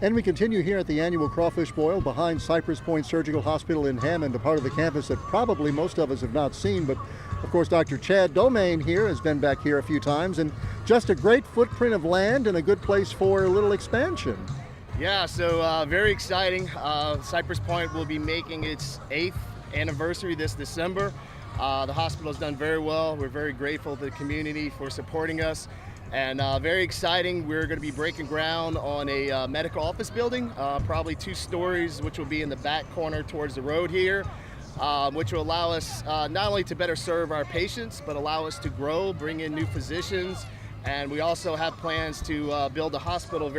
And we continue here at the annual Crawfish Boil behind Cypress Point Surgical Hospital in Hammond, a part of the campus that probably most of us have not seen. But of course, Dr. Chad Domangue here has been back here a few times, and just a great footprint of land and a good place for a little expansion. Yeah, so very exciting. Cypress Point will be making its 8th anniversary this December. The hospital has done very well. We're very grateful to the community for supporting us. And very exciting, we're going to be breaking ground on a medical office building, probably 2 stories, which will be in the back corner towards the road here, which will allow us not only to better serve our patients, but allow us to grow, bring in new physicians. And we also have plans to build a hotel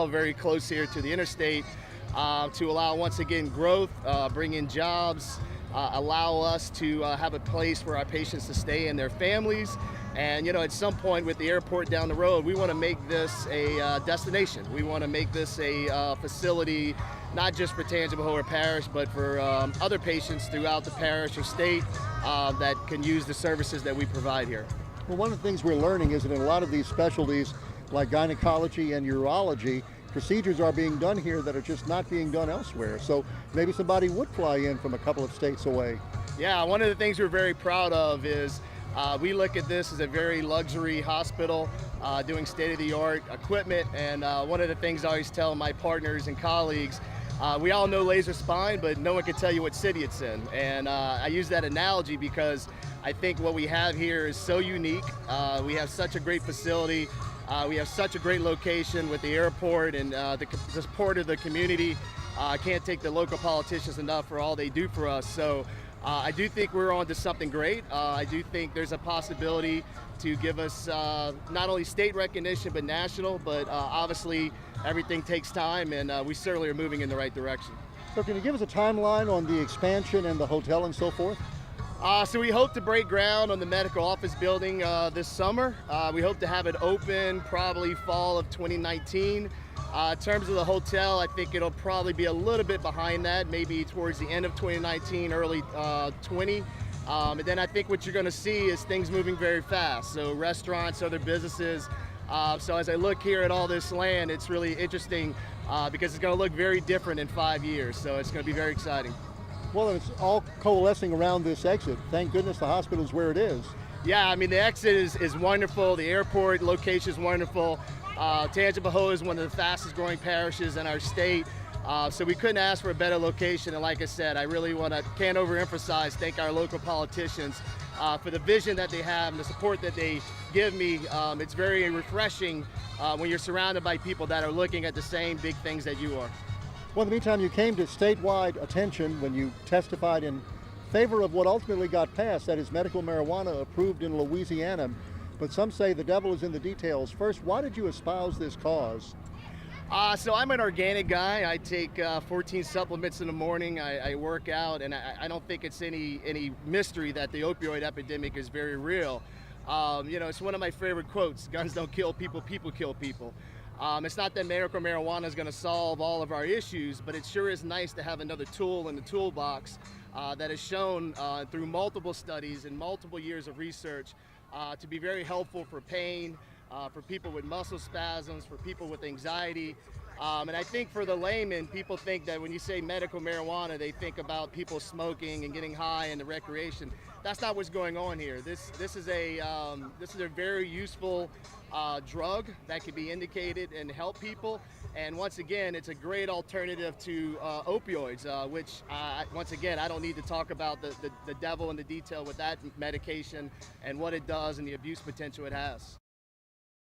very close here to the interstate to allow, once again, growth, bring in jobs, allow us to have a place for our patients to stay and their families. And, you know, at some point with the airport down the road, we want to make this a destination. We want to make this a facility, not just for Tangipahoa Parish, but for other patients throughout the parish or state that can use the services that we provide here. Well, one of the things we're learning is that in a lot of these specialties, like gynecology and urology, procedures are being done here that are just not being done elsewhere. So maybe somebody would fly in from a couple of states away. Yeah, one of the things we're very proud of is we look at this as a very luxury hospital doing state-of-the-art equipment. And one of the things I always tell my partners and colleagues, we all know laser spine, but no one can tell you what city it's in. And I use that analogy because I think what we have here is so unique. We have such a great facility. We have such a great location with the airport and the support of the community. I can't take the local politicians enough for all they do for us. So I do think we're on to something great. I do think there's a possibility to give us not only state recognition, but national. But obviously, everything takes time, and we certainly are moving in the right direction. So can you give us a timeline on the expansion and the hotel and so forth? So we hope to break ground on the medical office building this summer. We hope to have it open probably fall of 2019. In terms of the hotel, I think it'll probably be a little bit behind that, maybe towards the end of 2019, early 20. And then I think what you're going to see is things moving very fast. So restaurants, other businesses. So as I look here at all this land, it's really interesting because it's going to look very different in 5 years. So it's going to be very exciting. Well, it's all coalescing around this exit. Thank goodness the hospital is where it is. Yeah, I mean, the exit is wonderful. The airport location is wonderful. Tangipahoa is one of the fastest growing parishes in our state. So we couldn't ask for a better location. And like I said, I really can't overemphasize, thank our local politicians for the vision that they have and the support that they give me. It's very refreshing when you're surrounded by people that are looking at the same big things that you are. Well, in the meantime, you came to statewide attention when you testified in favor of what ultimately got passed, that is medical marijuana approved in Louisiana. But some say the devil is in the details. First, why did you espouse this cause? So I'm an organic guy. I take 14 supplements in the morning. I work out, and I don't think it's any mystery that the opioid epidemic is very real. You know, it's one of my favorite quotes: guns don't kill people, people kill people. It's not that medical marijuana is going to solve all of our issues, but it sure is nice to have another tool in the toolbox that is shown through multiple studies and multiple years of research to be very helpful for pain, for people with muscle spasms, for people with anxiety. And I think for the layman, people think that when you say medical marijuana, they think about people smoking and getting high and the recreation. That's not what's going on here. This is a very useful drug that can be indicated and help people. And once again, it's a great alternative to opioids, which once again, I don't need to talk about the devil in the detail with that medication and what it does and the abuse potential it has.